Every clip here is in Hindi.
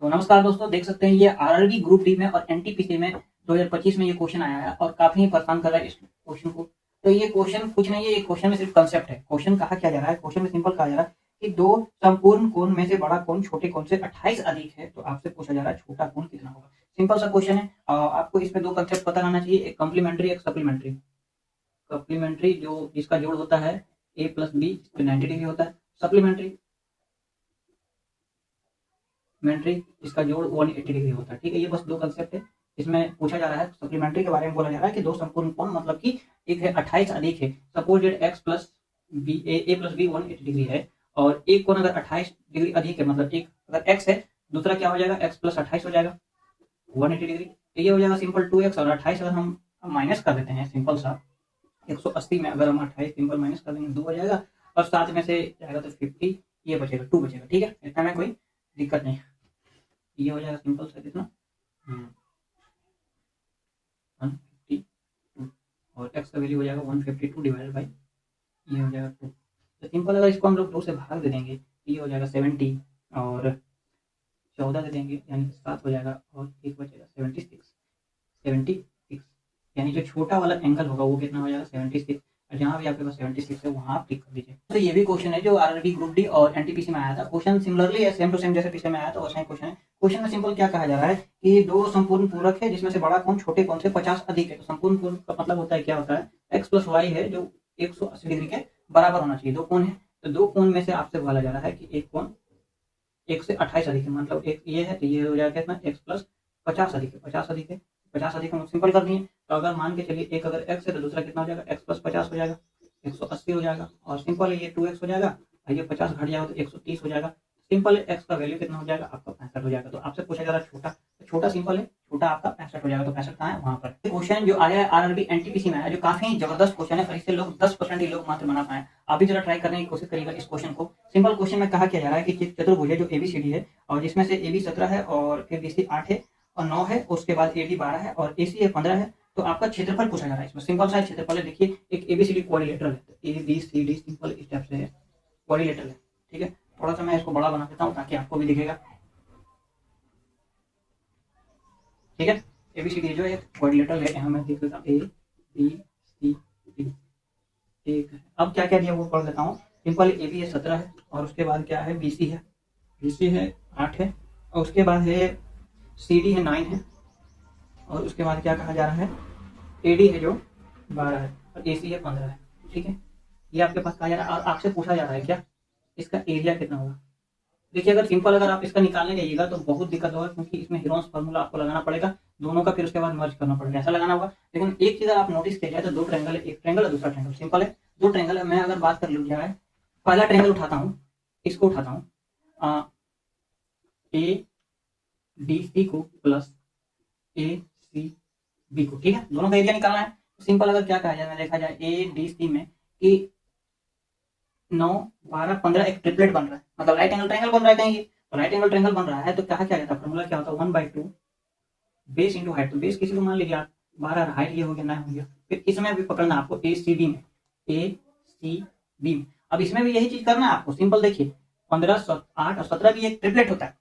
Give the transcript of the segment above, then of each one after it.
तो नमस्कार दोस्तों, देख सकते हैं ये आरआरबी ग्रुप डी में और एनटीपीसी में 2025 में ये क्वेश्चन आया है और काफी परेशान कर रहा है इस क्वेश्चन को। तो ये क्वेश्चन कुछ नहीं है, ये क्वेश्चन में सिर्फ कंसेप्ट है। क्वेश्चन कहा क्या जा रहा है, क्वेश्चन में सिंपल कहा जा रहा है कि दो संपूर्ण कोण में से बड़ा कोण छोटे कोण से 28 अधिक है, तो आपसे पूछा जा रहा है छोटा कोण कितना होगा। सिंपल सा क्वेश्चन है। आपको इसमें दो कंसेप्ट पता रहना चाहिए, एक कॉम्प्लीमेंट्री एक सप्लीमेंट्री। सप्लीमेंट्री जो जिसका जोड़ होता है a प्लस बी 90 डिग्री होता है। सप्लीमेंट्री इसका जोड़ 180 डिग्री होता है। ठीक है, ये बस दो कंसेप्ट है। इसमें पूछा जा रहा है सप्लीमेंट्री के बारे में बोला जा रहा है कि दो संपूर्ण कोण मतलब कि एक है 28 अधिक है। Suppose that x plus B A plus B 180 degree है और एक कोण अगर 28 डिग्री अधिक है, मतलब एक अगर x है दूसरा क्या हो जाएगा, x प्लस 28 हो जाएगा 180 डिग्री। तो ये हो जाएगा सिंपल 2x और 28 अगर हम माइनस कर देते हैं सिंपल सा 180 में अगर हम 28 सिंपल माइनस कर देंगे 2 हो जाएगा और 7 में से जाएगा तो 50, ये बचेगा 2 बचेगा। ठीक है, इतना में कोई दिक्कत नहीं। ये हो जाएगा सिंपल सा कितना 152 और x का वैल्यू हो जाएगा 152 डिवाइडेड बाई ये हो जाएगा 2। तो सिंपल अगर इसको हम लोग 2 से भाग दे देंगे ये हो जाएगा 70 और 14 दे देंगे यानी 7 हो जाएगा और एक बचेगा 76 यानी जो छोटा वाला एंगल होगा वो कितना हो जाएगा 76। और जहाँ भी आपके पास 76 है वहाँ आप टिक कर दीजिए। तो ये भी क्वेश्चन है जो आरआरबी ग्रुप डी और एनटीपीसी में आया था। क्वेश्चन सिमिलरली है, सेम टू सेम जैसे पिछले में आया था वैसा ही क्वेश्चन है। क्वेश्चन में सिंपल क्या कहा जा रहा है कि दो संपूर्ण पूरक है जिसमें से बड़ा कोण छोटे कोण से 50 अधिक है। तो संपूर्ण पूरक का मतलब होता है क्या होता है, x प्लस वाई है जो 180 डिग्री के बराबर होना चाहिए। दो कोण है तो दो कोण में से आपसे बोला जा रहा है कि एक कोण 1 से 28 अधिक है, मतलब एक ये है तो ये हो जाएगा कितना x प्लस 50 अधिक है। 50 अधिक है, 50 अधिक हम सिंपल कर दिए। तो अगर मान के चलिए एक अगर x है तो दूसरा कितना हो जाएगा x प्लस 50 हो जाएगा 180 हो जाएगा और सिंपल है ये 2x हो जाएगा और ये 50 घट जाएगा तो 130 हो जाएगा। सिंपल है x का वैल्यू कितना हो जाएगा आपका 65 हो जाएगा। तो आपसे पूछा जा रहा है छोटा, तो छोटा सिंपल है, छोटा आपका 65 हो जाएगा। तो 65 कहाँ है वहां पर। क्वेश्चन जो आया है आरआरबी एनटीपीसी में आया जो काफी जबरदस्त क्वेश्चन है और इससे लोग 10% ही लोग मात्र बना पाए। आप भी जरा ट्राई करने की कोशिश करिएगा इस क्वेश्चन को। सिंपल क्वेश्चन में कहा क्या जा रहा है कि चतुर्भुज है जो एबीसीडी है और जिसमें से एबी 17 है और फिर बीसी 8 है और 9 है, उसके बाद एडी 12 है और एसी है 15 है। तो आपका क्षेत्रफल पूछा जा रहा है। इसमें सिंपल सा क्षेत्रफल है, देखिए एक एबीसीडी क्वाड्रिलेटरल है, तो A B C D simple step से है क्वाड्रिलेटरल है। ठीक है, थोड़ा सा मैं इसको बड़ा बना देता हूँ ताकि आपको भी दिखेगा। ठीक है, एबीसीडी जो है क्वाड्रिलेटरल है, यहाँ मैं देख लेता हूँ ए बी सी डी। ठीक है, अब क्या क्या दिया वो पढ़ लेता हूँ। सिंपल ए बी है 17 है और उसके बाद क्या है बीसी है, बीसी है 8 है और उसके बाद है सी डी है 9 है और उसके बाद क्या कहा जा रहा है एडी है जो 12 है और एसी है 15 है। ठीक है, ये आपके पास कहा जा रहा है और आपसे पूछा जा रहा है क्या इसका एरिया कितना होगा। देखिए अगर सिंपल अगर आप इसका निकालने जाइएगा तो बहुत दिक्कत होगा क्योंकि इसमें हीरोन्स फार्मूला आपको लगाना पड़ेगा दोनों का, फिर उसके बाद मर्ज करना पड़ेगा, ऐसा लगाना होगा। लेकिन एक चीज आप नोटिस किया जाए तो दो ट्रायंगल है, एक ट्रायंगल और दूसरा ट्रायंगल। सिंपल है, दो ट्रायंगल है। मैं अगर बात कर लूँ जाए पहला ट्रायंगल उठाता हूँ, इसको उठाता हूँ ए डी सी को प्लस ए सी बी को। ठीक है, दोनों का एरिया निकालना है। सिंपल अगर क्या कहा जाए देखा जाए ए डी सी में कि 9 12 15 एक ट्रिपलेट बन रहा है, मतलब राइट एंगल ट्रायंगल बन रहा है कहीं। तो राइट एंगल ट्रायंगल बन रहा है तो कहा क्या जाता है फॉर्मूला क्या होता है 1/2 बेस इंटू हाइट। तो बेस किसी को मान लीजिए आप 12, हाइट ये हो गया 9 हो गया। फिर इसमें भी पकड़ना आपको ए सी बी में, ए सी बी में। अब इसमें भी यही चीज करना है आपको। सिंपल देखिए 15 8 और 17 भी एक ट्रिपलेट होता है,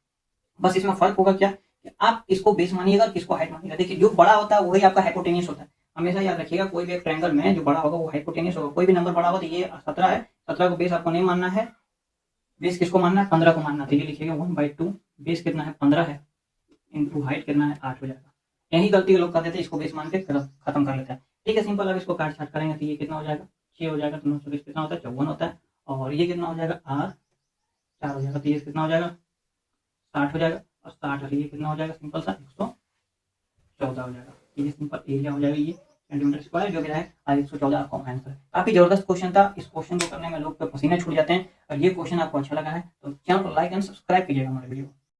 बस इसमें फर्क होगा क्या कि आप इसको बेस मानिएगा किसको हाइट मानिएगा। देखिए जो बड़ा होता है वही आपका हाइपोटेनियस होता है। हमेशा याद रखिएगा कोई भी एक ट्रायंगल में जो बड़ा होगा वो हाइपोटेनियस होगा। कोई भी नंबर बड़ा होगा तो ये 17 है, 17 को बेस आपको नहीं मानना है, बेस किसको मानना है 15 को मानना। तो ये लिखिएगा 1/2 बेस कितना है 15 है इंटू हाइट कितना है 8 हो जाएगा। यही गलती लोग कर देते हैं, इसको बेस मान के खत्म कर लेते हैं। ठीक है, सिंपल अब इसको काट छाट करेंगे तो ये कितना हो जाएगा 6 हो जाएगा, तो 920 कितना होता है 54 होता है और ये कितना हो जाएगा R 4 हो जाएगा, तो ये कितना हो जाएगा 60 हो जाएगा और 60 और ये कितना हो जाएगा सिंपल सा 114 हो जाएगा। ये सिंपल एरिया हो जाएगा ये सेंटीमीटर स्क्वायर जो भी है आज 114 आपका आंसर है। काफी जबरदस्त क्वेश्चन था, इस क्वेश्चन को करने में लोग के पसीने छूट जाते हैं। और ये क्वेश्चन आपको अच्छा लगा है तो चैनल को लाइक एंड सब्सक्राइब कीजिएगा हमारे वीडियो को।